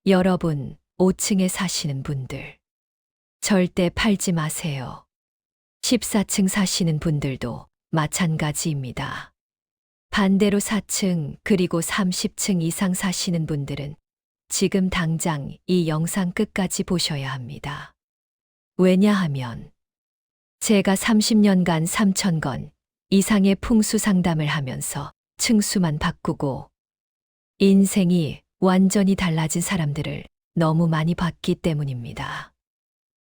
여러분, 5층에 사시는 분들, 절대 팔지 마세요. 14층 사시는 분들도 마찬가지입니다. 반대로 4층 그리고 30층 이상 사시는 분들은 지금 당장 이 영상 끝까지 보셔야 합니다. 왜냐하면 제가 30년간 3,000건 이상의 풍수 상담을 하면서 층수만 바꾸고 인생이 완전히 달라진 사람들을 너무 많이 봤기 때문입니다.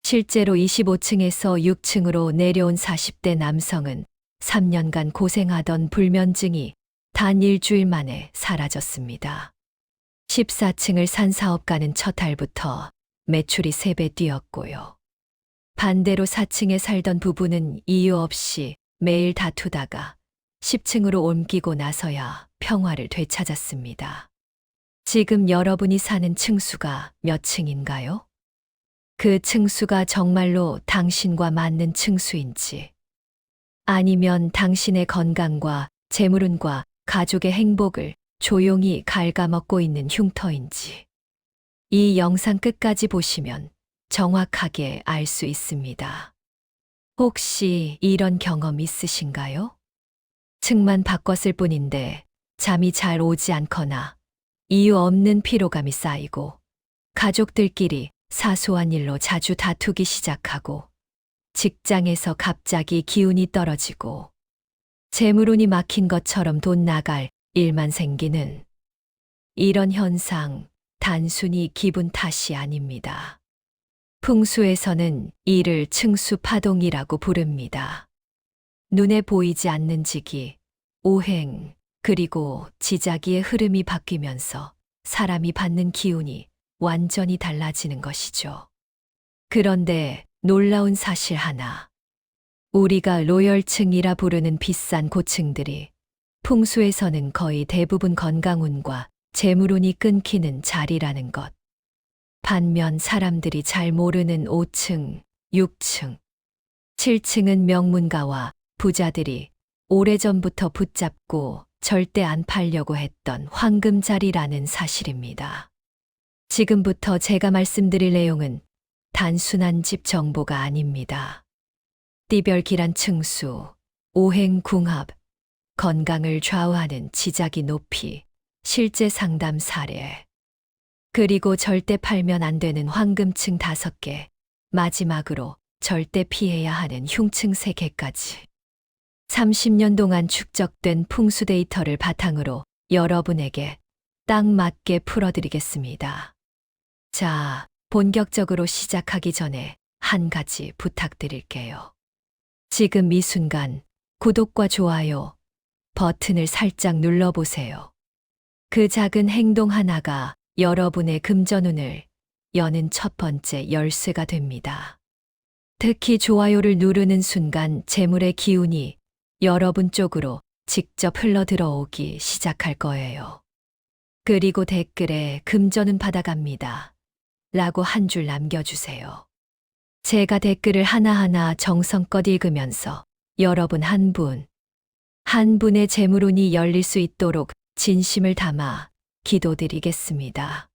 실제로 25층에서 6층으로 내려온 40대 남성은 3년간 고생하던 불면증이 단 일주일 만에 사라졌습니다. 14층을 산 사업가는 첫 달부터 매출이 3배 뛰었고요. 반대로 4층에 살던 부부는 이유 없이 매일 다투다가 10층으로 옮기고 나서야 평화를 되찾았습니다. 지금 여러분이 사는 층수가 몇 층인가요? 그 층수가 정말로 당신과 맞는 층수인지, 아니면 당신의 건강과 재물운과 가족의 행복을 조용히 갉아먹고 있는 흉터인지, 이 영상 끝까지 보시면 정확하게 알 수 있습니다. 혹시 이런 경험 있으신가요? 층만 바꿨을 뿐인데 잠이 잘 오지 않거나 이유 없는 피로감이 쌓이고 가족들끼리 사소한 일로 자주 다투기 시작하고 직장에서 갑자기 기운이 떨어지고 재물운이 막힌 것처럼 돈 나갈 일만 생기는 이런 현상 단순히 기분 탓이 아닙니다. 풍수에서는 이를 층수파동이라고 부릅니다. 눈에 보이지 않는 지기, 오행, 그리고 지자기의 흐름이 바뀌면서 사람이 받는 기운이 완전히 달라지는 것이죠. 그런데 놀라운 사실 하나. 우리가 로열층이라 부르는 비싼 고층들이 풍수에서는 거의 대부분 건강운과 재물운이 끊기는 자리라는 것. 반면 사람들이 잘 모르는 5층, 6층, 7층은 명문가와 부자들이 오래전부터 붙잡고 절대 안 팔려고 했던 황금자리라는 사실입니다. 지금부터 제가 말씀드릴 내용은 단순한 집 정보가 아닙니다. 띠별 기란 층수, 오행 궁합, 건강을 좌우하는 지자기 높이, 실제 상담 사례, 그리고 절대 팔면 안 되는 황금층 5개, 마지막으로 절대 피해야 하는 흉층 3개까지. 30년 동안 축적된 풍수 데이터를 바탕으로 여러분에게 딱 맞게 풀어드리겠습니다. 자, 본격적으로 시작하기 전에 한 가지 부탁드릴게요. 지금 이 순간 구독과 좋아요 버튼을 살짝 눌러보세요. 그 작은 행동 하나가 여러분의 금전운을 여는 첫 번째 열쇠가 됩니다. 특히 좋아요를 누르는 순간 재물의 기운이 여러분 쪽으로 직접 흘러 들어오기 시작할 거예요. 그리고 댓글에 금전은 받아갑니다. 라고 한 줄 남겨주세요. 제가 댓글을 하나하나 정성껏 읽으면서 여러분 한 분의 재물운이 열릴 수 있도록 진심을 담아 기도드리겠습니다.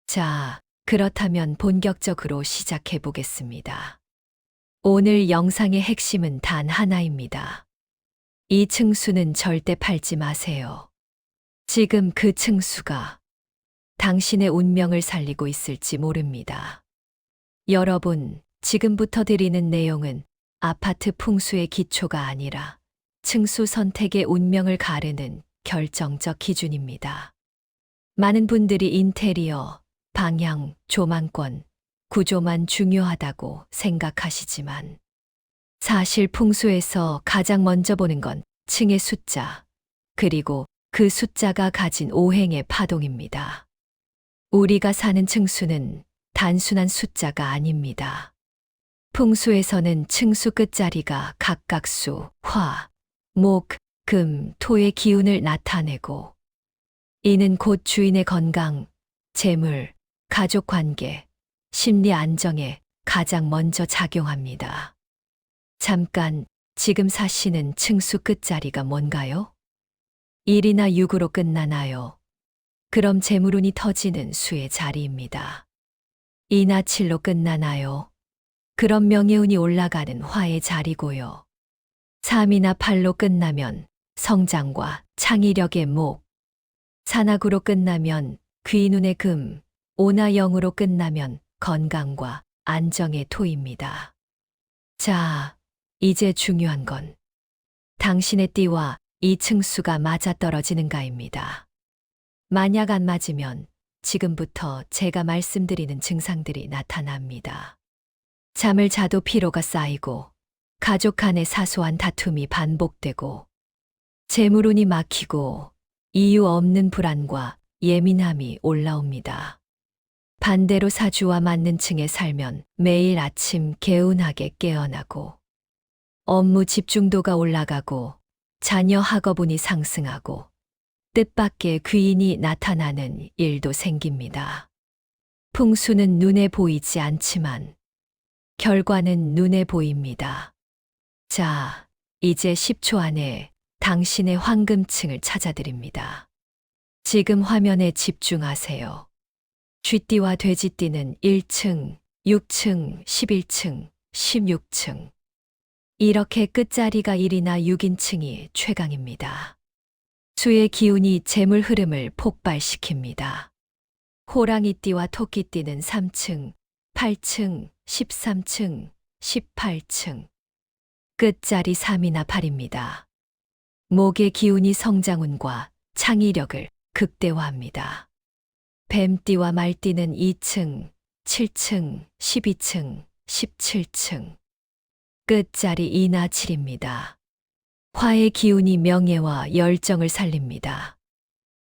자, 그렇다면 본격적으로 시작해 보겠습니다. 오늘 영상의 핵심은 단 하나입니다. 이 층수는 절대 팔지 마세요. 지금 그 층수가 당신의 운명을 살리고 있을지 모릅니다. 여러분, 지금부터 드리는 내용은 아파트 풍수의 기초가 아니라 층수 선택의 운명을 가르는 결정적 기준입니다. 많은 분들이 인테리어, 방향, 조망권, 구조만 중요하다고 생각하시지만 사실 풍수에서 가장 먼저 보는 건 층의 숫자, 그리고 그 숫자가 가진 오행의 파동입니다. 우리가 사는 층수는 단순한 숫자가 아닙니다. 풍수에서는 층수 끝자리가 각각 수, 화, 목, 금, 토의 기운을 나타내고 이는 곧 주인의 건강, 재물, 가족 관계, 심리 안정에 가장 먼저 작용합니다. 잠깐, 지금 사시는 층수 끝자리가 뭔가요? 1이나 6으로 끝나나요? 그럼 재물운이 터지는 수의 자리입니다. 이나칠로 끝나나요? 그럼 명예운이 올라가는 화의 자리고요. 3이나 8로 끝나면 성장과 창의력의 목, 산악으로 끝나면 귀눈의 금, 5나 0으로 끝나면 건강과 안정의 토입니다. 자, 이제 중요한 건 당신의 띠와 이 층수가 맞아떨어지는가입니다. 만약 안 맞으면 지금부터 제가 말씀드리는 증상들이 나타납니다. 잠을 자도 피로가 쌓이고 가족 간의 사소한 다툼이 반복되고 재물운이 막히고 이유 없는 불안과 예민함이 올라옵니다. 반대로 사주와 맞는 층에 살면 매일 아침 개운하게 깨어나고 업무 집중도가 올라가고 자녀 학업운이 상승하고 뜻밖의 귀인이 나타나는 일도 생깁니다. 풍수는 눈에 보이지 않지만 결과는 눈에 보입니다. 자, 이제 10초 안에 당신의 황금층을 찾아드립니다. 지금 화면에 집중하세요. 쥐띠와 돼지띠는 1층, 6층, 11층, 16층. 이렇게 끝자리가 1이나 6인 층이 최강입니다. 수의 기운이 재물 흐름을 폭발시킵니다. 호랑이띠와 토끼띠는 3층, 8층, 13층, 18층. 끝자리 3이나 8입니다. 목의 기운이 성장운과 창의력을 극대화합니다. 뱀띠와 말띠는 2층, 7층, 12층, 17층. 끝자리 2나 7입니다. 화의 기운이 명예와 열정을 살립니다.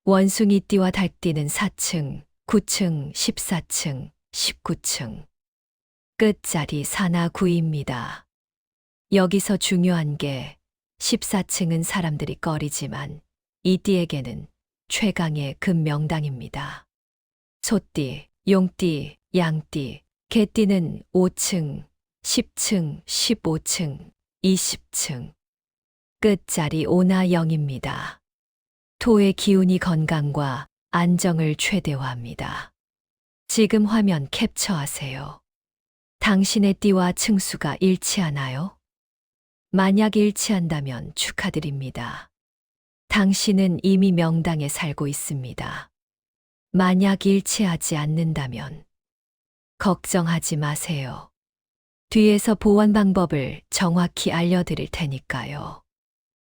원숭이띠와 닭띠는 4층, 9층, 14층, 19층. 끝자리 4나 9입니다. 여기서 중요한 게 14층은 사람들이 꺼리지만 이 띠에게는 최강의 금명당입니다. 소띠, 용띠, 양띠, 개띠는 5층, 10층, 15층, 20층. 끝자리 5나 0입니다. 토의 기운이 건강과 안정을 최대화합니다. 지금 화면 캡처하세요. 당신의 띠와 층수가 일치하나요? 만약 일치한다면 축하드립니다. 당신은 이미 명당에 살고 있습니다. 만약 일치하지 않는다면 걱정하지 마세요. 뒤에서 보완 방법을 정확히 알려드릴 테니까요.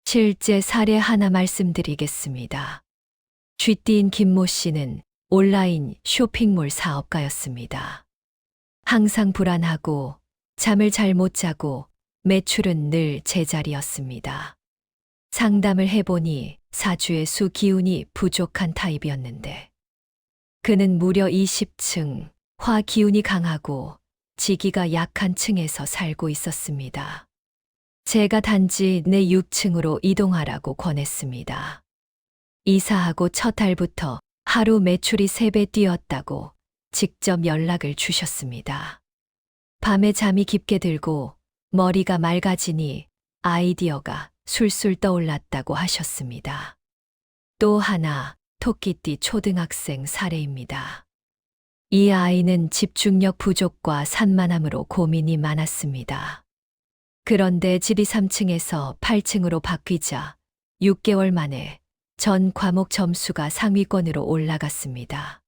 실제 사례 하나 말씀드리겠습니다. 쥐띠인 김모 씨는 온라인 쇼핑몰 사업가였습니다. 항상 불안하고 잠을 잘 못 자고 매출은 늘 제자리였습니다. 상담을 해보니 사주의 수 기운이 부족한 타입이었는데 그는 무려 20층 화 기운이 강하고 지기가 약한 층에서 살고 있었습니다. 제가 단지 내 6층으로 이동하라고 권했습니다. 이사하고 첫 달부터 하루 매출이 3배 뛰었다고 직접 연락을 주셨습니다. 밤에 잠이 깊게 들고 머리가 맑아지니 아이디어가 술술 떠올랐다고 하셨습니다. 또 하나, 토끼띠 초등학생 사례입니다. 이 아이는 집중력 부족과 산만함으로 고민이 많았습니다. 그런데 질이 3층에서 8층으로 바뀌자 6개월 만에 전 과목 점수가 상위권으로 올라갔습니다.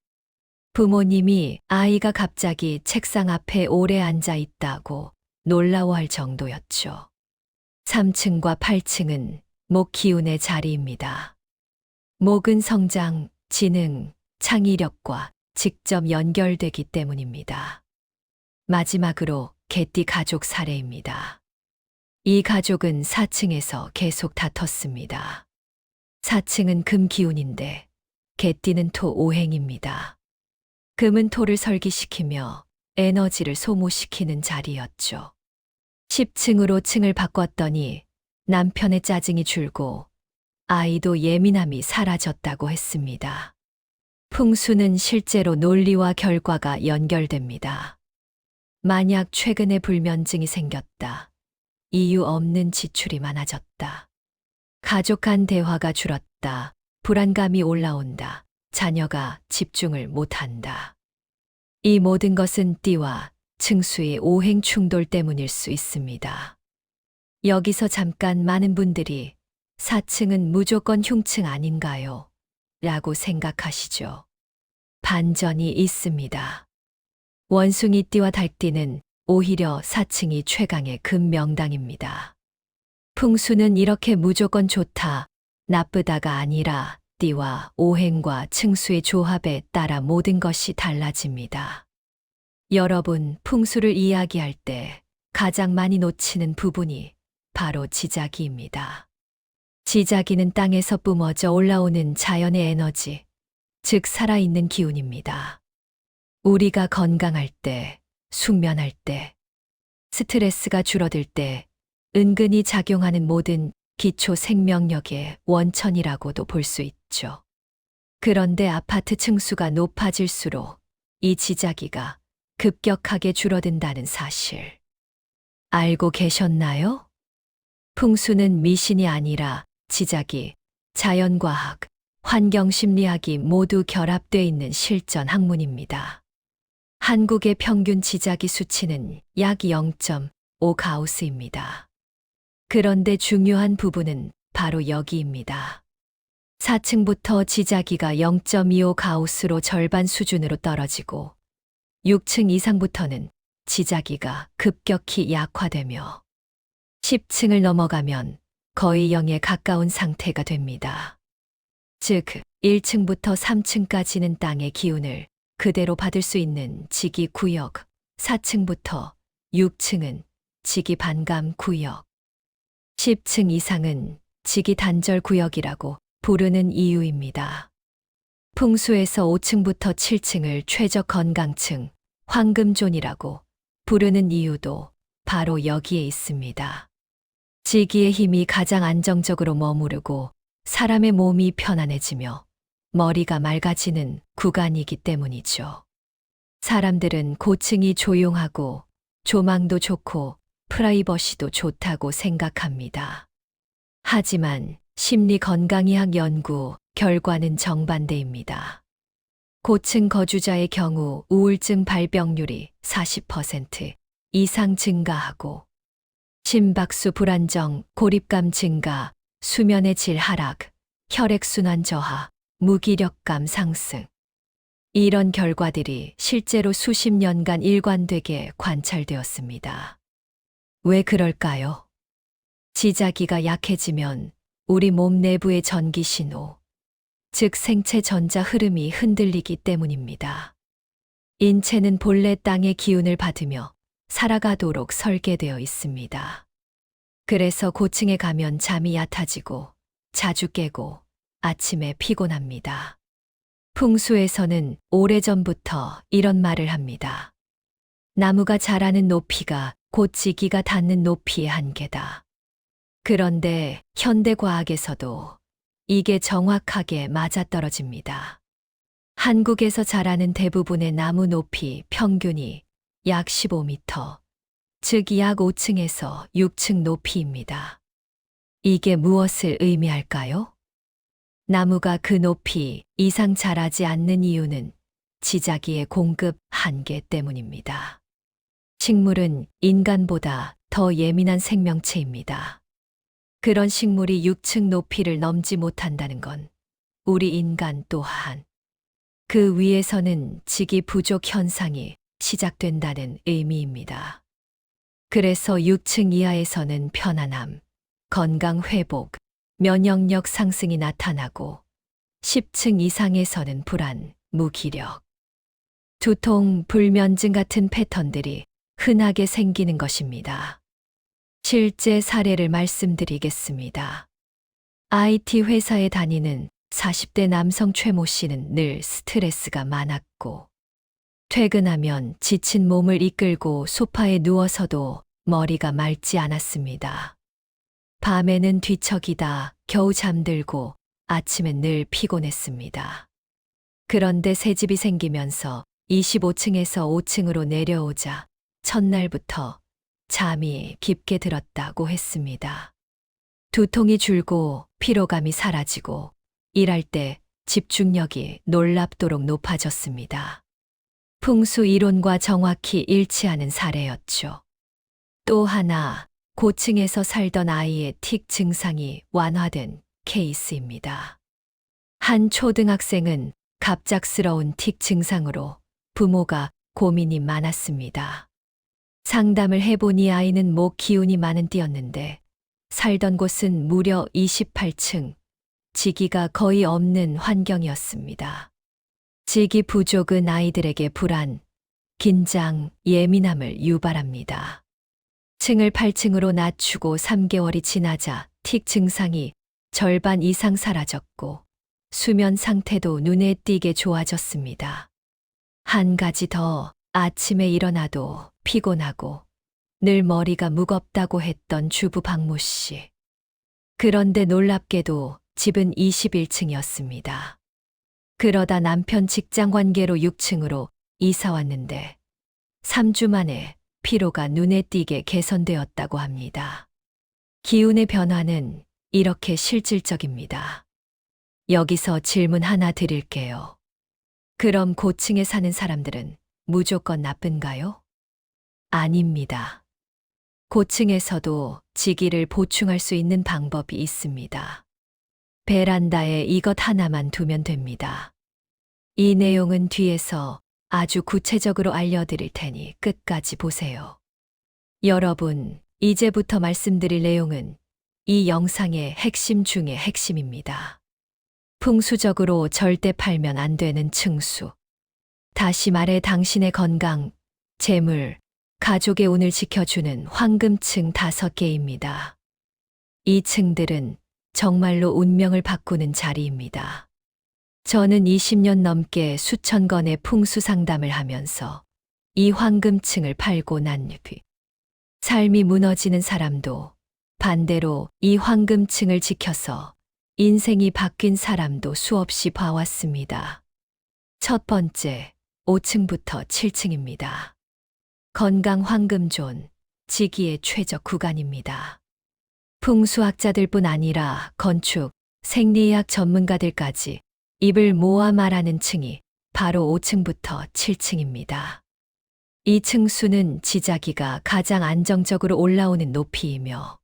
부모님이 아이가 갑자기 책상 앞에 오래 앉아 있다고 놀라워할 정도였죠. 3층과 8층은 목 기운의 자리입니다. 목은 성장, 지능, 창의력과 직접 연결되기 때문입니다. 마지막으로 개띠 가족 사례입니다. 이 가족은 4층에서 계속 다퉜습니다. 4층은 금 기운인데 개띠는 토 오행입니다. 금은 토를 설기시키며 에너지를 소모시키는 자리였죠. 10층으로 층을 바꿨더니 남편의 짜증이 줄고 아이도 예민함이 사라졌다고 했습니다. 풍수는 실제로 논리와 결과가 연결됩니다. 만약 최근에 불면증이 생겼다. 이유 없는 지출이 많아졌다. 가족 간 대화가 줄었다. 불안감이 올라온다. 자녀가 집중을 못한다. 이 모든 것은 띠와 층수의 오행 충돌 때문일 수 있습니다. 여기서 잠깐 많은 분들이 4층은 무조건 흉층 아닌가요? 라고 생각하시죠. 반전이 있습니다. 원숭이띠와 달띠는 오히려 4층이 최강의 금명당입니다. 풍수는 이렇게 무조건 좋다, 나쁘다가 아니라 띠와 오행과 층수의 조합에 따라 모든 것이 달라집니다. 여러분, 풍수를 이야기할 때 가장 많이 놓치는 부분이 바로 지자기입니다. 지자기는 땅에서 뿜어져 올라오는 자연의 에너지, 즉 살아있는 기운입니다. 우리가 건강할 때, 숙면할 때, 스트레스가 줄어들 때 은근히 작용하는 모든 기초 생명력의 원천이라고도 볼 수 있죠. 그런데 아파트 층수가 높아질수록 이 지자기가 급격하게 줄어든다는 사실. 알고 계셨나요? 풍수는 미신이 아니라 지자기, 자연과학, 환경심리학이 모두 결합되어 있는 실전 학문입니다. 한국의 평균 지자기 수치는 약 0.5 가우스입니다. 그런데 중요한 부분은 바로 여기입니다. 4층부터 지자기가 0.25 가우스로 절반 수준으로 떨어지고 6층 이상부터는 지자기가 급격히 약화되며 10층을 넘어가면 거의 0에 가까운 상태가 됩니다. 즉, 1층부터 3층까지는 땅의 기운을 그대로 받을 수 있는 지기 구역, 4층부터 6층은 지기 반감 구역, 10층 이상은 지기 단절 구역이라고 부르는 이유입니다. 풍수에서 5층부터 7층을 최적 건강층, 황금존이라고 부르는 이유도 바로 여기에 있습니다. 지기의 힘이 가장 안정적으로 머무르고 사람의 몸이 편안해지며 머리가 맑아지는 구간이기 때문이죠. 사람들은 고층이 조용하고 조망도 좋고 프라이버시도 좋다고 생각합니다. 하지만 심리 건강의학 연구 결과는 정반대입니다. 고층 거주자의 경우 우울증 발병률이 40% 이상 증가하고 심박수 불안정, 고립감 증가, 수면의 질 하락, 혈액순환 저하, 무기력감 상승. 이런 결과들이 실제로 수십 년간 일관되게 관찰되었습니다. 왜 그럴까요? 지자기가 약해지면 우리 몸 내부의 전기 신호, 즉 생체 전자 흐름이 흔들리기 때문입니다. 인체는 본래 땅의 기운을 받으며 살아가도록 설계되어 있습니다. 그래서 고층에 가면 잠이 얕아지고 자주 깨고 아침에 피곤합니다. 풍수에서는 오래전부터 이런 말을 합니다. 나무가 자라는 높이가 곧 지기가 닿는 높이의 한계다. 그런데 현대과학에서도 이게 정확하게 맞아떨어집니다. 한국에서 자라는 대부분의 나무 높이 평균이 약 15m, 즉 약 5층에서 6층 높이입니다. 이게 무엇을 의미할까요? 나무가 그 높이 이상 자라지 않는 이유는 지자기의 공급 한계 때문입니다. 식물은 인간보다 더 예민한 생명체입니다. 그런 식물이 6층 높이를 넘지 못한다는 건 우리 인간 또한 그 위에서는 지기 부족 현상이 시작된다는 의미입니다. 그래서 6층 이하에서는 편안함, 건강 회복, 면역력 상승이 나타나고 10층 이상에서는 불안, 무기력, 두통, 불면증 같은 패턴들이 흔하게 생기는 것입니다. 실제 사례를 말씀드리겠습니다. IT 회사에 다니는 40대 남성 최모 씨는 늘 스트레스가 많았고 퇴근하면 지친 몸을 이끌고 소파에 누워서도 머리가 맑지 않았습니다. 밤에는 뒤척이다 겨우 잠들고 아침엔 늘 피곤했습니다. 그런데 새집이 생기면서 25층에서 5층으로 내려오자 첫날부터 잠이 깊게 들었다고 했습니다. 두통이 줄고 피로감이 사라지고 일할 때 집중력이 놀랍도록 높아졌습니다. 풍수 이론과 정확히 일치하는 사례였죠. 또 하나, 고층에서 살던 아이의 틱 증상이 완화된 케이스입니다. 한 초등학생은 갑작스러운 틱 증상으로 부모가 고민이 많았습니다. 상담을 해보니 아이는 목 기운이 많은 띠였는데 살던 곳은 무려 28층, 지기가 거의 없는 환경이었습니다. 지기 부족은 아이들에게 불안, 긴장, 예민함을 유발합니다. 층을 8층으로 낮추고 3개월이 지나자 틱 증상이 절반 이상 사라졌고 수면 상태도 눈에 띄게 좋아졌습니다. 한 가지 더, 아침에 일어나도 피곤하고 늘 머리가 무겁다고 했던 주부 박모 씨. 그런데 놀랍게도 집은 21층이었습니다. 그러다 남편 직장 관계로 6층으로 이사 왔는데 3주 만에 피로가 눈에 띄게 개선되었다고 합니다. 기운의 변화는 이렇게 실질적입니다. 여기서 질문 하나 드릴게요. 그럼 고층에 사는 사람들은 무조건 나쁜가요? 아닙니다. 고층에서도 지기를 보충할 수 있는 방법이 있습니다. 베란다에 이것 하나만 두면 됩니다. 이 내용은 뒤에서 아주 구체적으로 알려드릴 테니 끝까지 보세요. 여러분, 이제부터 말씀드릴 내용은 이 영상의 핵심 중의 핵심입니다. 풍수적으로 절대 팔면 안 되는 층수. 다시 말해 당신의 건강, 재물, 가족의 운을 지켜주는 황금층 5개입니다. 이 층들은 정말로 운명을 바꾸는 자리입니다. 저는 20년 넘게 수천 건의 풍수 상담을 하면서 이 황금층을 팔고 난 뒤 삶이 무너지는 사람도 반대로 이 황금층을 지켜서 인생이 바뀐 사람도 수없이 봐왔습니다. 첫 번째, 5층부터 7층입니다. 건강 황금존, 지기의 최적 구간입니다. 풍수학자들뿐 아니라 건축, 생리학 전문가들까지 입을 모아 말하는 층이 바로 5층부터 7층입니다. 이 층수는 지자기가 가장 안정적으로 올라오는 높이이며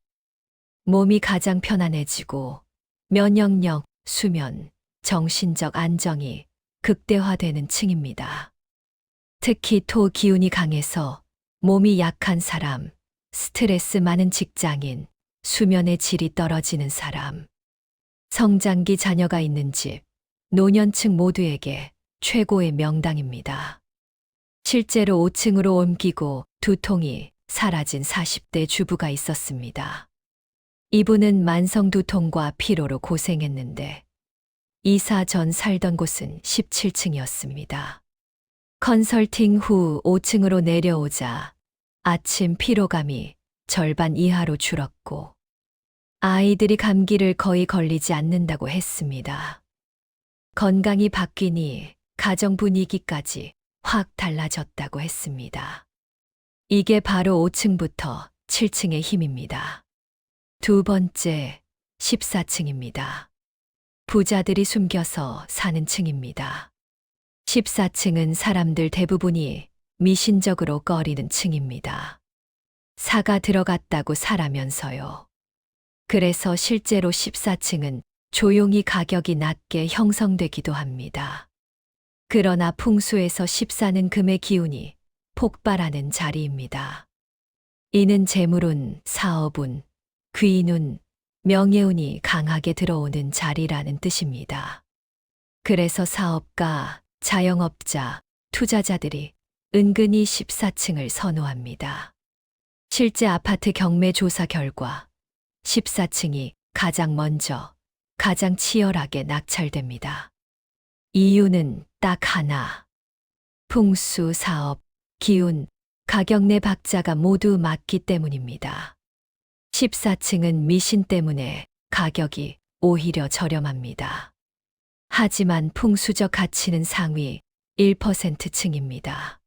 몸이 가장 편안해지고 면역력, 수면, 정신적 안정이 극대화되는 층입니다. 특히 토 기운이 강해서 몸이 약한 사람, 스트레스 많은 직장인, 수면의 질이 떨어지는 사람, 성장기 자녀가 있는 집, 노년층 모두에게 최고의 명당입니다. 실제로 5층으로 옮기고 두통이 사라진 40대 주부가 있었습니다. 이분은 만성 두통과 피로로 고생했는데 이사 전 살던 곳은 17층이었습니다. 컨설팅 후 5층으로 내려오자 아침 피로감이 절반 이하로 줄었고 아이들이 감기를 거의 걸리지 않는다고 했습니다. 건강이 바뀌니 가정 분위기까지 확 달라졌다고 했습니다. 이게 바로 5층부터 7층의 힘입니다. 두 번째, 14층입니다. 부자들이 숨겨서 사는 층입니다. 14층은 사람들 대부분이 미신적으로 꺼리는 층입니다. 사가 들어갔다고 사라면서요. 그래서 실제로 14층은 조용히 가격이 낮게 형성되기도 합니다. 그러나 풍수에서 14는 금의 기운이 폭발하는 자리입니다. 이는 재물운, 사업운, 귀인운, 명예운이 강하게 들어오는 자리라는 뜻입니다. 그래서 사업가, 자영업자, 투자자들이 은근히 14층을 선호합니다. 실제 아파트 경매 조사 결과 14층이 가장 먼저, 가장 치열하게 낙찰됩니다. 이유는 딱 하나. 풍수, 사업, 기운, 가격 내 박자가 모두 맞기 때문입니다. 14층은 미신 때문에 가격이 오히려 저렴합니다. 하지만 풍수적 가치는 상위 1%층입니다.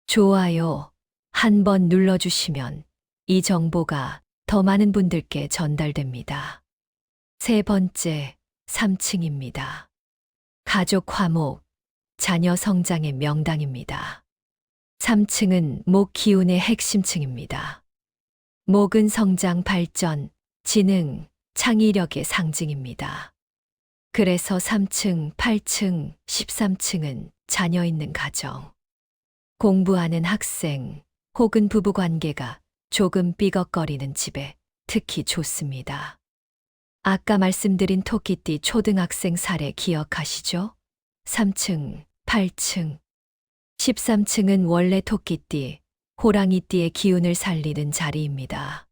좋아요 한번 눌러주시면 이 정보가 더 많은 분들께 전달됩니다. 세 번째, 3층입니다. 가족 화목, 자녀 성장의 명당입니다. 3층은 목 기운의 핵심층입니다. 목은 성장, 발전, 지능, 창의력의 상징입니다. 그래서 3층, 8층, 13층은 자녀 있는 가정, 공부하는 학생, 혹은 부부 관계가 조금 삐걱거리는 집에 특히 좋습니다. 아까 말씀드린 토끼띠 초등학생 사례 기억하시죠? 3층, 8층, 13층은 원래 토끼띠, 호랑이띠의 기운을 살리는 자리입니다.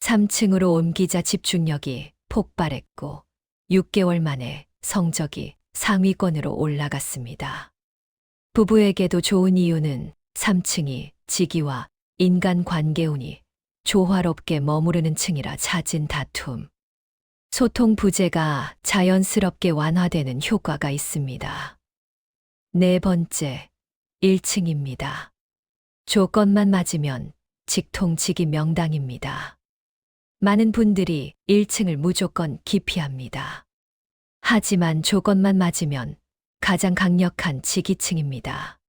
3층으로 옮기자 집중력이 폭발했고 6개월 만에 성적이 상위권으로 올라갔습니다. 부부에게도 좋은 이유는 3층이 지기와 인간관계운이 조화롭게 머무르는 층이라 잦은 다툼, 소통 부재가 자연스럽게 완화되는 효과가 있습니다. 네 번째, 1층입니다. 조건만 맞으면 직통직이 명당입니다. 많은 분들이 1층을 무조건 기피합니다. 하지만 조건만 맞으면 가장 강력한 지기층입니다.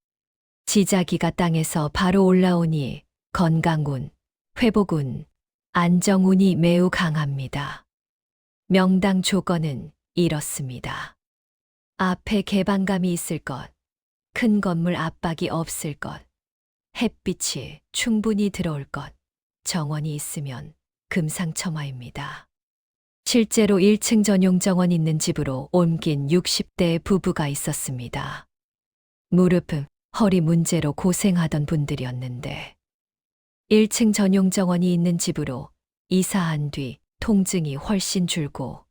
지자기가 땅에서 바로 올라오니 건강운, 회복운, 안정운이 매우 강합니다. 명당 조건은 이렇습니다. 앞에 개방감이 있을 것, 큰 건물 압박이 없을 것, 햇빛이 충분히 들어올 것, 정원이 있으면 금상첨화입니다. 실제로 1층 전용 정원 있는 집으로 옮긴 60대 부부가 있었습니다. 무릎, 허리 문제로 고생하던 분들이었는데 1층 전용 정원이 있는 집으로 이사한 뒤 통증이 훨씬 줄고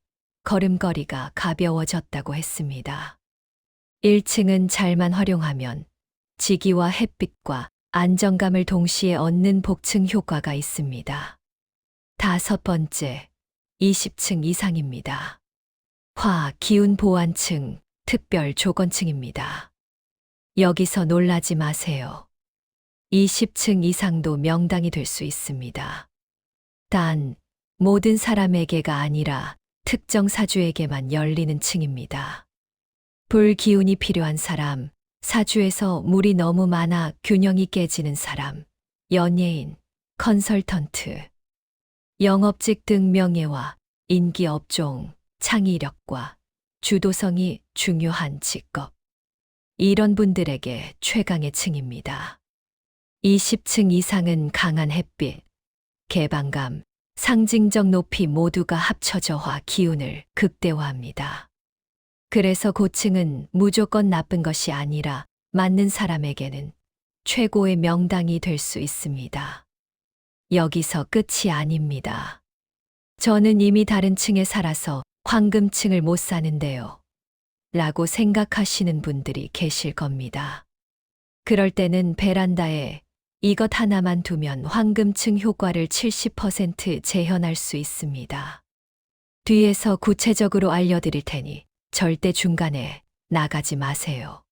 걸음걸이가 가벼워졌다고 했습니다. 1층은 잘만 활용하면 지기와 햇빛과 안정감을 동시에 얻는 복층 효과가 있습니다. 다섯 번째, 20층 이상입니다. 화, 기운 보완층, 특별 조건층입니다. 여기서 놀라지 마세요. 20층 이상도 명당이 될 수 있습니다. 단, 모든 사람에게가 아니라 특정 사주에게만 열리는 층입니다. 불기운이 필요한 사람, 사주에서 물이 너무 많아 균형이 깨지는 사람, 연예인, 컨설턴트, 영업직 등 명예와 인기 업종, 창의력과 주도성이 중요한 직업. 이런 분들에게 최강의 층입니다. 20층 이상은 강한 햇빛, 개방감, 상징적 높이 모두가 합쳐져와 기운을 극대화합니다. 그래서 고층은 무조건 나쁜 것이 아니라 맞는 사람에게는 최고의 명당이 될 수 있습니다. 여기서 끝이 아닙니다. 저는 이미 다른 층에 살아서 황금층을 못 사는데요. 라고 생각하시는 분들이 계실 겁니다. 그럴 때는 베란다에 이것 하나만 두면 황금층 효과를 70% 재현할 수 있습니다. 뒤에서 구체적으로 알려드릴 테니 절대 중간에 나가지 마세요.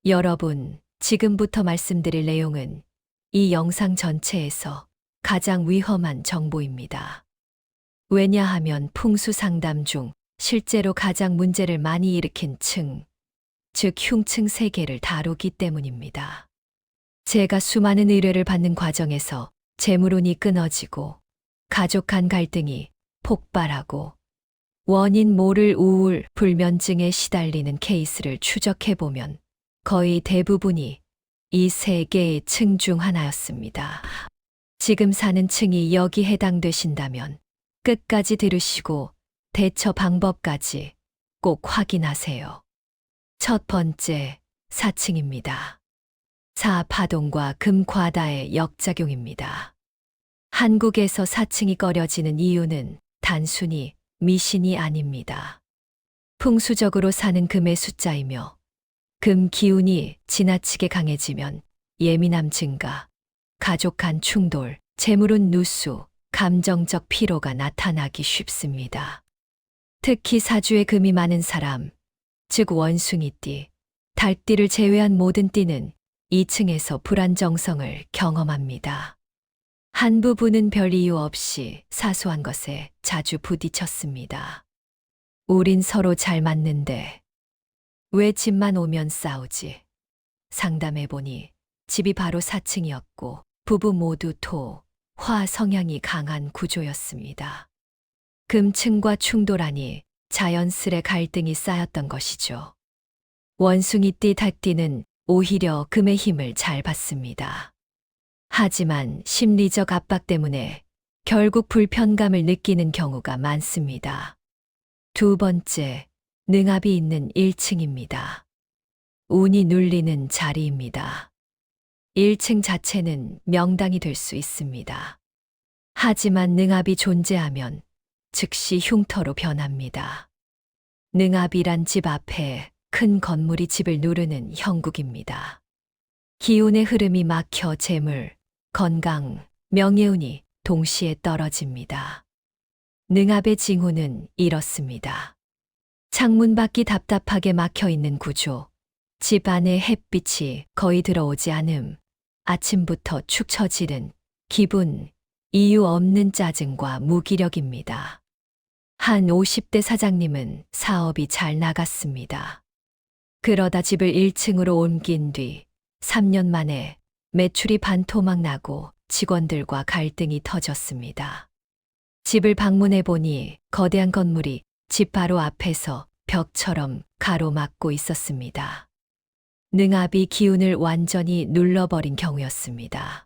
여러분, 지금부터 말씀드릴 내용은 이 영상 전체에서 가장 위험한 정보입니다. 왜냐하면 풍수 상담 중 실제로 가장 문제를 많이 일으킨 층, 즉 흉층 3개를 다루기 때문입니다. 제가 수많은 의뢰를 받는 과정에서 재물운이 끊어지고 가족 간 갈등이 폭발하고 원인 모를 우울, 불면증에 시달리는 케이스를 추적해보면 거의 대부분이 이 3개의 층 중 하나였습니다. 지금 사는 층이 여기 해당되신다면 끝까지 들으시고 대처 방법까지 꼭 확인하세요. 첫 번째, 4층입니다. 4파동과 금과다의 역작용입니다. 한국에서 4층이 꺼려지는 이유는 단순히 미신이 아닙니다. 풍수적으로 사는 금의 숫자이며 금 기운이 지나치게 강해지면 예민함 증가, 가족 간 충돌, 재물운 누수, 감정적 피로가 나타나기 쉽습니다. 특히 사주에 금이 많은 사람, 즉 원숭이띠, 달띠를 제외한 모든 띠는 2층에서 불안정성을 경험합니다. 한 부분은 별 이유 없이 사소한 것에 자주 부딪혔습니다. 우린 서로 잘 맞는데 왜 집만 오면 싸우지? 상담해보니 집이 바로 4층이었고 부부 모두 토, 화 성향이 강한 구조였습니다. 금층과 충돌하니 자연스레 갈등이 쌓였던 것이죠. 원숭이띠 닭띠는 오히려 금의 힘을 잘 받습니다. 하지만 심리적 압박 때문에 결국 불편감을 느끼는 경우가 많습니다. 두 번째, 능압이 있는 1층입니다. 운이 눌리는 자리입니다. 1층 자체는 명당이 될 수 있습니다. 하지만 능압이 존재하면 즉시 흉터로 변합니다. 능압이란 집 앞에 큰 건물이 집을 누르는 형국입니다. 기운의 흐름이 막혀 재물, 건강, 명예운이 동시에 떨어집니다. 능압의 징후는 이렇습니다. 창문 밖이 답답하게 막혀 있는 구조, 집 안에 햇빛이 거의 들어오지 않음, 아침부터 축 처지는 기분, 이유 없는 짜증과 무기력입니다. 한 50대 사장님은 사업이 잘 나갔습니다. 그러다 집을 1층으로 옮긴 뒤 3년 만에 매출이 반토막 나고 직원들과 갈등이 터졌습니다. 집을 방문해 보니 거대한 건물이 집 바로 앞에서 벽처럼 가로막고 있었습니다. 능압이 기운을 완전히 눌러버린 경우였습니다.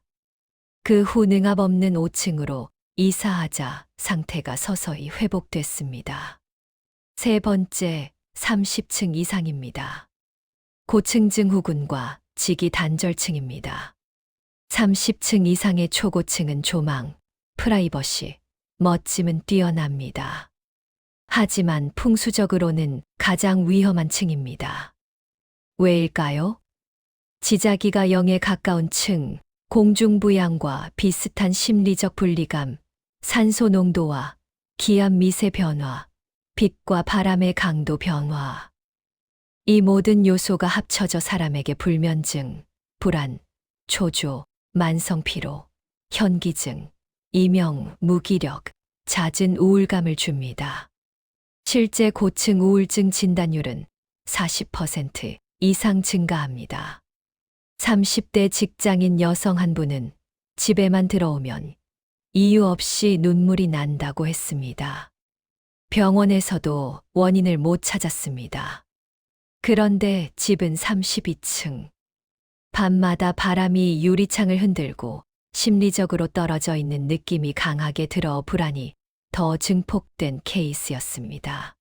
그 후 능압 없는 5층으로 이사하자 상태가 서서히 회복됐습니다. 세 번째, 30층 이상입니다. 고층 증후군과 직위 단절층입니다. 30층 이상의 초고층은 조망, 프라이버시, 멋짐은 뛰어납니다. 하지만 풍수적으로는 가장 위험한 층입니다. 왜일까요? 지자기가 0에 가까운 층, 공중부양과 비슷한 심리적 분리감, 산소 농도와 기압 미세 변화, 빛과 바람의 강도 변화. 이 모든 요소가 합쳐져 사람에게 불면증, 불안, 초조, 만성피로, 현기증, 이명, 무기력, 잦은 우울감을 줍니다. 실제 고층 우울증 진단율은 40% 이상 증가합니다. 30대 직장인 여성 한 분은 집에만 들어오면 이유 없이 눈물이 난다고 했습니다. 병원에서도 원인을 못 찾았습니다. 그런데 집은 32층. 밤마다 바람이 유리창을 흔들고 심리적으로 떨어져 있는 느낌이 강하게 들어 불안이 더 증폭된 케이스였습니다.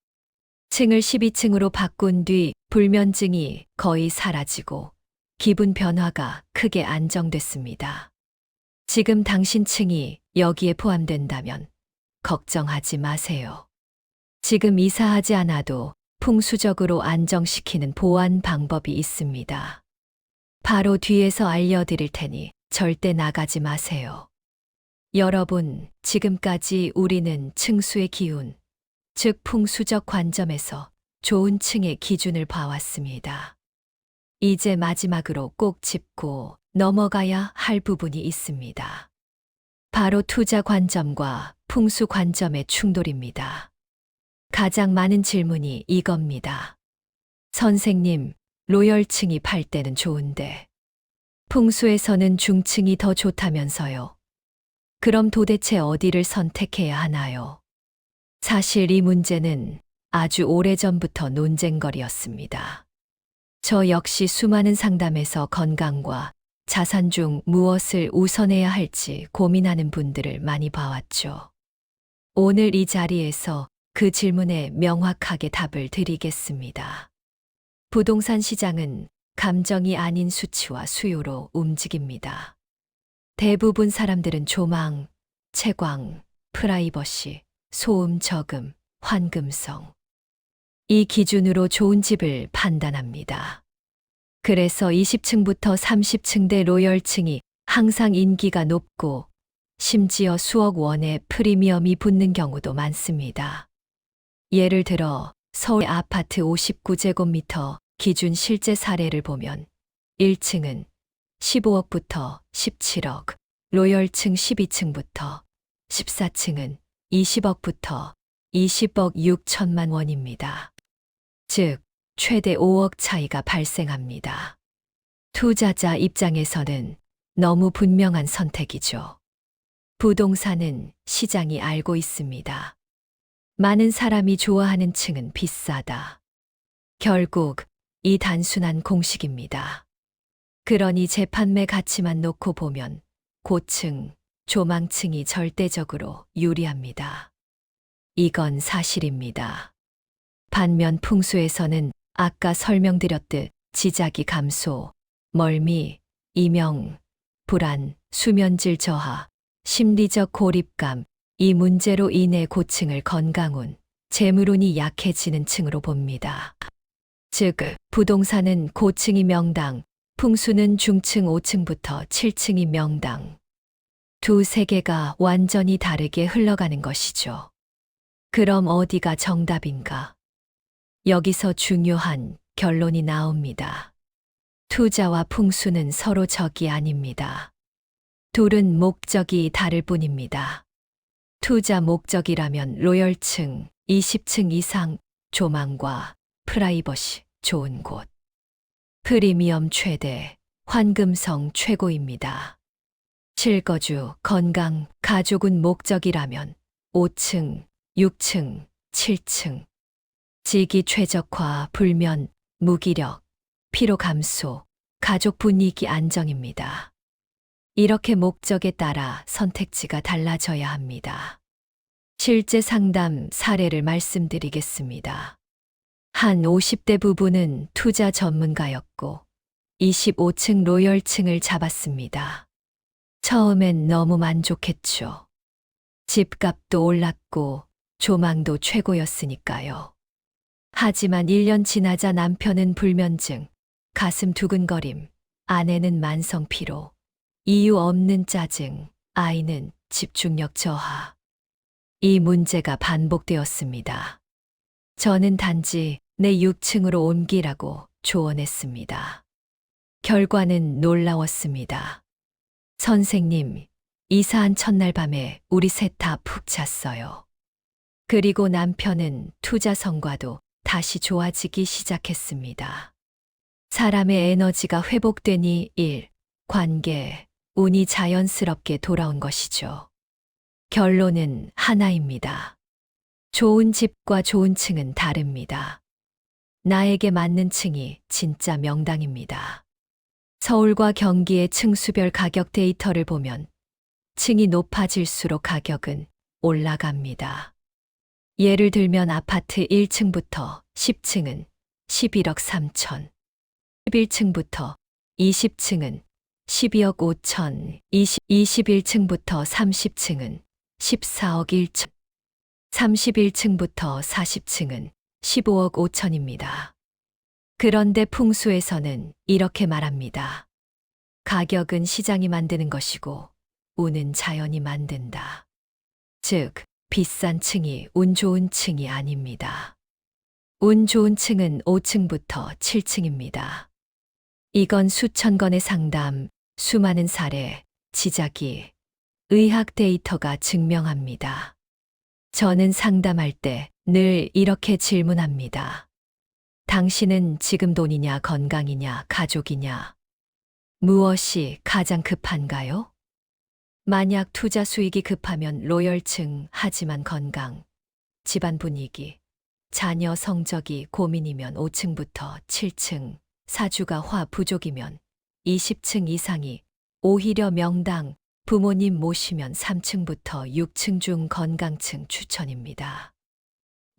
층을 12층으로 바꾼 뒤 불면증이 거의 사라지고 기분 변화가 크게 안정됐습니다. 지금 당신 층이 여기에 포함된다면 걱정하지 마세요. 지금 이사하지 않아도 풍수적으로 안정시키는 보완 방법이 있습니다. 바로 뒤에서 알려드릴 테니 절대 나가지 마세요. 여러분, 지금까지 우리는 층수의 기운, 즉 풍수적 관점에서 좋은 층의 기준을 봐왔습니다. 이제 마지막으로 꼭 짚고 넘어가야 할 부분이 있습니다. 바로 투자 관점과 풍수 관점의 충돌입니다. 가장 많은 질문이 이겁니다. 선생님, 로열층이 팔 때는 좋은데 풍수에서는 중층이 더 좋다면서요. 그럼 도대체 어디를 선택해야 하나요? 사실 이 문제는 아주 오래전부터 논쟁거리였습니다. 저 역시 수많은 상담에서 건강과 자산 중 무엇을 우선해야 할지 고민하는 분들을 많이 봐왔죠. 오늘 이 자리에서 그 질문에 명확하게 답을 드리겠습니다. 부동산 시장은 감정이 아닌 수치와 수요로 움직입니다. 대부분 사람들은 조망, 채광, 프라이버시, 소음 저금, 환금성. 이 기준으로 좋은 집을 판단합니다. 그래서 20층부터 30층대 로열층이 항상 인기가 높고 심지어 수억 원의 프리미엄이 붙는 경우도 많습니다. 예를 들어 서울 아파트 59제곱미터 기준 실제 사례를 보면 1층은 15억부터 17억, 로열층 12층부터 14층은 20억부터 20억 6천만 원입니다. 즉, 최대 5억 차이가 발생합니다. 투자자 입장에서는 너무 분명한 선택이죠. 부동산은 시장이 알고 있습니다. 많은 사람이 좋아하는 층은 비싸다. 결국 이 단순한 공식입니다. 그러니 재판매 가치만 놓고 보면 고층, 조망층이 절대적으로 유리합니다. 이건 사실입니다. 반면 풍수에서는 아까 설명드렸듯 지자기 감소, 멀미, 이명, 불안, 수면질 저하, 심리적 고립감, 이 문제로 인해 고층을 건강운, 재물운이 약해지는 층으로 봅니다. 즉, 부동산은 고층이 명당, 풍수는 중층 5층부터 7층이 명당. 두 세계가 완전히 다르게 흘러가는 것이죠. 그럼 어디가 정답인가? 여기서 중요한 결론이 나옵니다. 투자와 풍수는 서로 적이 아닙니다. 둘은 목적이 다를 뿐입니다. 투자 목적이라면 로열층, 20층 이상, 조망과 프라이버시, 좋은 곳. 프리미엄 최대, 환금성 최고입니다. 실거주, 건강, 가족은 목적이라면 5층, 6층, 7층. 지기 최적화, 불면, 무기력, 피로 감소, 가족 분위기 안정입니다. 이렇게 목적에 따라 선택지가 달라져야 합니다. 실제 상담 사례를 말씀드리겠습니다. 한 50대 부부는 투자 전문가였고 25층 로열층을 잡았습니다. 처음엔 너무 만족했죠. 집값도 올랐고 조망도 최고였으니까요. 하지만 1년 지나자 남편은 불면증, 가슴 두근거림, 아내는 만성 피로, 이유 없는 짜증, 아이는 집중력 저하. 이 문제가 반복되었습니다. 저는 단지 내 6층으로 옮기라고 조언했습니다. 결과는 놀라웠습니다. 선생님, 이사한 첫날 밤에 우리 셋 다 푹 잤어요. 그리고 남편은 투자 성과도 다시 좋아지기 시작했습니다. 사람의 에너지가 회복되니 일, 관계, 운이 자연스럽게 돌아온 것이죠. 결론은 하나입니다. 좋은 집과 좋은 층은 다릅니다. 나에게 맞는 층이 진짜 명당입니다. 서울과 경기의 층수별 가격 데이터를 보면 층이 높아질수록 가격은 올라갑니다. 예를 들면 아파트 1층부터 10층은 11억 3천, 11층부터 20층은 12억 5천, 21층부터 30층은 14억 1천, 31층부터 40층은 15억 5천입니다. 그런데 풍수에서는 이렇게 말합니다. 가격은 시장이 만드는 것이고 운은 자연이 만든다. 즉, 비싼 층이 운 좋은 층이 아닙니다. 운 좋은 층은 5층부터 7층입니다. 이건 수천 건의 상담, 수많은 사례, 지자기, 의학 데이터가 증명합니다. 저는 상담할 때 늘 이렇게 질문합니다. 당신은 지금 돈이냐, 건강이냐, 가족이냐? 무엇이 가장 급한가요? 만약 투자 수익이 급하면 로열층, 하지만 건강, 집안 분위기, 자녀 성적이 고민이면 5층부터 7층, 사주가 화 부족이면 20층 이상이 오히려 명당, 부모님 모시면 3층부터 6층 중 건강층 추천입니다.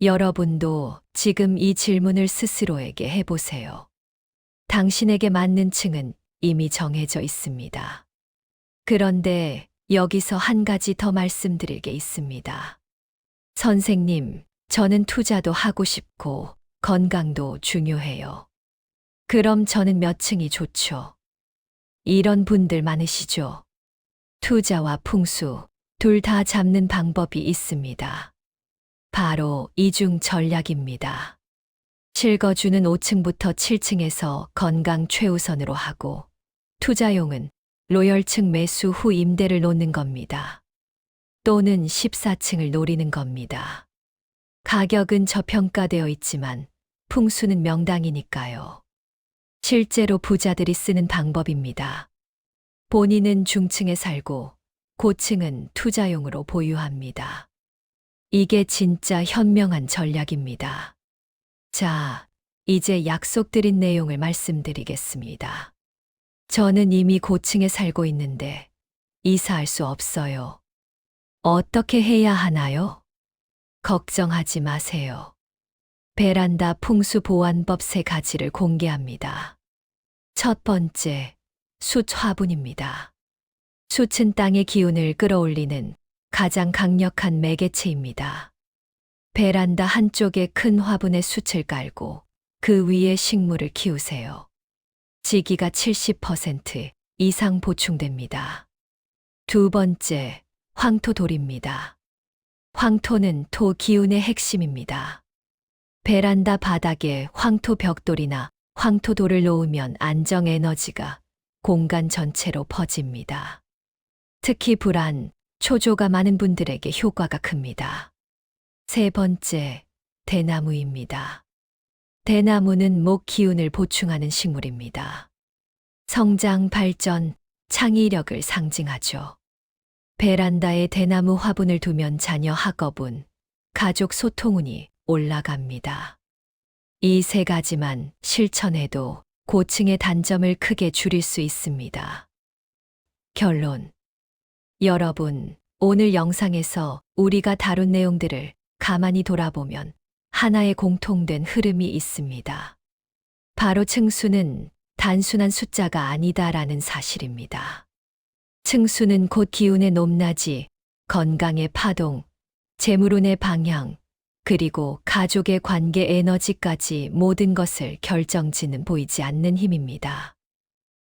여러분도 지금 이 질문을 스스로에게 해보세요. 당신에게 맞는 층은 이미 정해져 있습니다. 그런데 여기서 한 가지 더 말씀드릴 게 있습니다. 선생님, 저는 투자도 하고 싶고 건강도 중요해요. 그럼 저는 몇 층이 좋죠? 이런 분들 많으시죠? 투자와 풍수, 둘 다 잡는 방법이 있습니다. 바로 이중 전략입니다. 실거주는 5층부터 7층에서 건강 최우선으로 하고, 투자용은 로열층 매수 후 임대를 놓는 겁니다. 또는 14층을 노리는 겁니다. 가격은 저평가되어 있지만 풍수는 명당이니까요. 실제로 부자들이 쓰는 방법입니다. 본인은 중층에 살고 고층은 투자용으로 보유합니다. 이게 진짜 현명한 전략입니다. 자, 이제 약속드린 내용을 말씀드리겠습니다. 저는 이미 고층에 살고 있는데 이사할 수 없어요. 어떻게 해야 하나요? 걱정하지 마세요. 베란다 풍수보완법 3가지를 공개합니다. 첫 번째, 숯 화분입니다. 숯은 땅의 기운을 끌어올리는 가장 강력한 매개체입니다. 베란다 한쪽에 큰 화분에 숯을 깔고 그 위에 식물을 키우세요. 지기가 70% 이상 보충됩니다. 두 번째, 황토돌입니다. 황토는 토 기운의 핵심입니다. 베란다 바닥에 황토 벽돌이나 황토돌을 놓으면 안정 에너지가 공간 전체로 퍼집니다. 특히 불안, 초조가 많은 분들에게 효과가 큽니다. 세 번째, 대나무입니다. 대나무는 목 기운을 보충하는 식물입니다. 성장, 발전, 창의력을 상징하죠. 베란다에 대나무 화분을 두면 자녀 학업운, 가족 소통운이 올라갑니다. 이 3가지만 실천해도 고층의 단점을 크게 줄일 수 있습니다. 결론. 여러분, 오늘 영상에서 우리가 다룬 내용들을 가만히 돌아보면 하나의 공통된 흐름이 있습니다. 바로 층수는 단순한 숫자가 아니다라는 사실입니다. 층수는 곧 기운의 높낮이, 건강의 파동, 재물운의 방향, 그리고 가족의 관계 에너지까지 모든 것을 결정짓는 보이지 않는 힘입니다.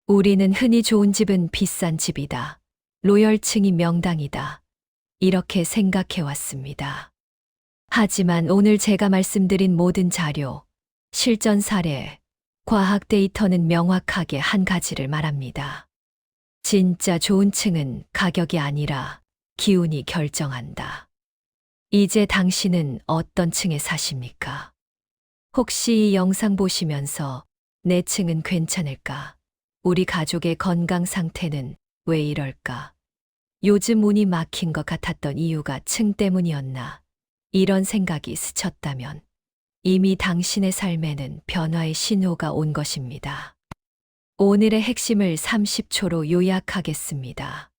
우리는 흔히 좋은 집은 비싼 집이다. 로열층이 명당이다. 이렇게 생각해왔습니다. 하지만 오늘 제가 말씀드린 모든 자료, 실전 사례, 과학 데이터는 명확하게 한 가지를 말합니다. 진짜 좋은 층은 가격이 아니라 기운이 결정한다. 이제 당신은 어떤 층에 사십니까? 혹시 이 영상 보시면서 내 층은 괜찮을까? 우리 가족의 건강 상태는 왜 이럴까? 요즘 운이 막힌 것 같았던 이유가 층 때문이었나? 이런 생각이 스쳤다면 이미 당신의 삶에는 변화의 신호가 온 것입니다. 오늘의 핵심을 30초로 요약하겠습니다.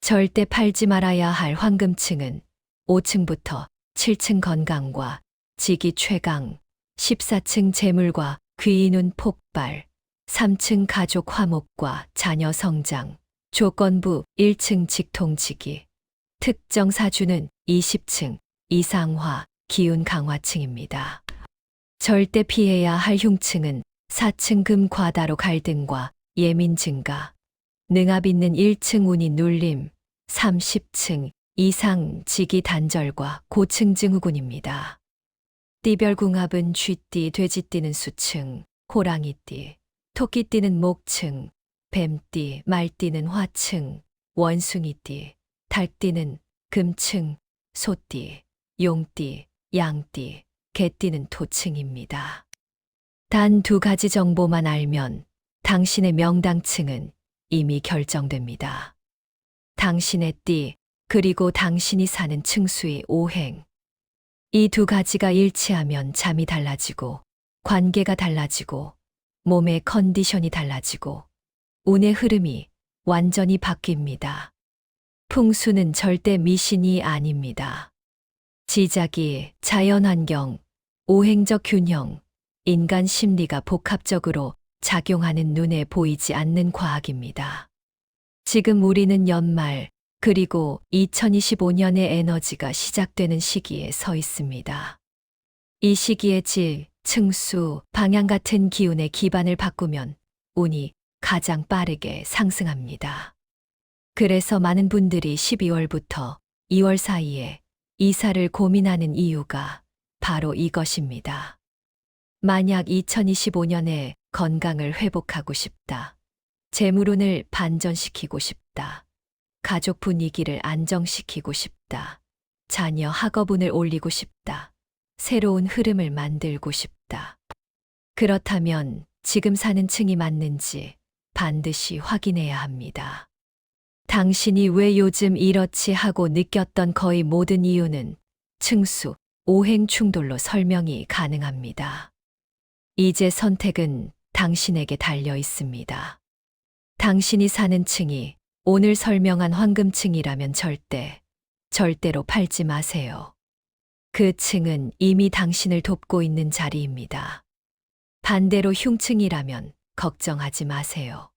절대 팔지 말아야 할 황금층은 5층부터 7층 건강과 지기 최강, 14층 재물과 귀인운 폭발, 3층 가족 화목과 자녀 성장, 조건부 1층 직통지기, 특정 사주는 20층 이상화, 기운 강화층입니다. 절대 피해야 할 흉층은 4층 금 과다로 갈등과 예민 증가, 능압 있는 1층 운이 눌림, 30층 이상 지기 단절과 고층 증후군입니다. 띠별궁합은 쥐띠, 돼지띠는 수층, 호랑이띠, 토끼띠는 목층, 뱀띠, 말띠는 화층, 원숭이띠, 닭띠는 금층, 소띠, 용띠, 양띠, 개띠는 토층입니다. 단 2가지 정보만 알면 당신의 명당층은 이미 결정됩니다. 당신의 띠, 그리고 당신이 사는 층수의 오행. 이 2가지가 일치하면 잠이 달라지고, 관계가 달라지고, 몸의 컨디션이 달라지고, 운의 흐름이 완전히 바뀝니다. 풍수는 절대 미신이 아닙니다. 지자기, 자연환경, 오행적 균형, 인간 심리가 복합적으로 작용하는 눈에 보이지 않는 과학입니다. 지금 우리는 연말, 그리고 2025년의 에너지가 시작되는 시기에 서 있습니다. 이 시기에 질, 층수, 방향 같은 기운의 기반을 바꾸면 운이 가장 빠르게 상승합니다. 그래서 많은 분들이 12월부터 2월 사이에 이사를 고민하는 이유가 바로 이것입니다. 만약 2025년에 건강을 회복하고 싶다. 재물운을 반전시키고 싶다. 가족 분위기를 안정시키고 싶다. 자녀 학업운을 올리고 싶다. 새로운 흐름을 만들고 싶다. 그렇다면 지금 사는 층이 맞는지 반드시 확인해야 합니다. 당신이 왜 요즘 이렇지 하고 느꼈던 거의 모든 이유는 층수, 오행 충돌로 설명이 가능합니다. 이제 선택은 당신에게 달려 있습니다. 당신이 사는 층이 오늘 설명한 황금층이라면 절대로 팔지 마세요. 그 층은 이미 당신을 돕고 있는 자리입니다. 반대로 흉층이라면 걱정하지 마세요.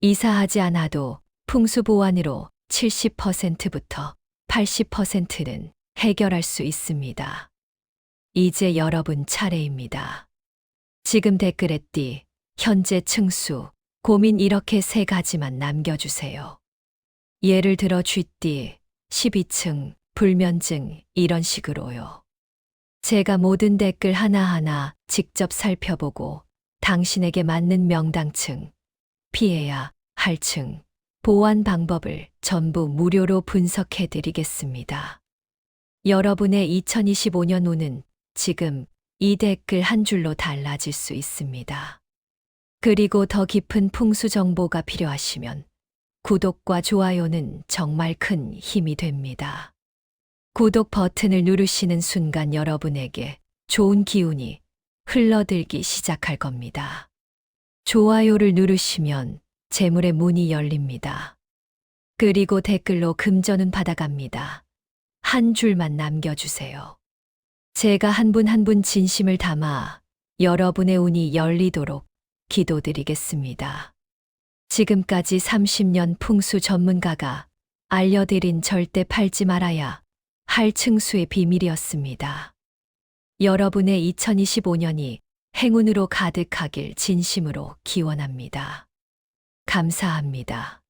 이사하지 않아도 풍수보완으로 70%부터 80%는 해결할 수 있습니다. 이제 여러분 차례입니다. 지금 댓글에 띠, 현재 층수, 고민 이렇게 3가지만 남겨주세요. 예를 들어 쥐띠, 12층, 불면증 이런 식으로요. 제가 모든 댓글 하나하나 직접 살펴보고 당신에게 맞는 명당층, 피해야 할 층, 보완 방법을 전부 무료로 분석해 드리겠습니다. 여러분의 2025년 운은 지금 이 댓글 한 줄로 달라질 수 있습니다. 그리고 더 깊은 풍수 정보가 필요하시면 구독과 좋아요는 정말 큰 힘이 됩니다. 구독 버튼을 누르시는 순간 여러분에게 좋은 기운이 흘러들기 시작할 겁니다. 좋아요를 누르시면 재물의 문이 열립니다. 그리고 댓글로 금전운 받아갑니다. 한 줄만 남겨주세요. 제가 한 분 한 분 진심을 담아 여러분의 운이 열리도록 기도드리겠습니다. 지금까지 30년 풍수 전문가가 알려드린 절대 팔지 말아야 할 층수의 비밀이었습니다. 여러분의 2025년이 행운으로 가득하길 진심으로 기원합니다. 감사합니다.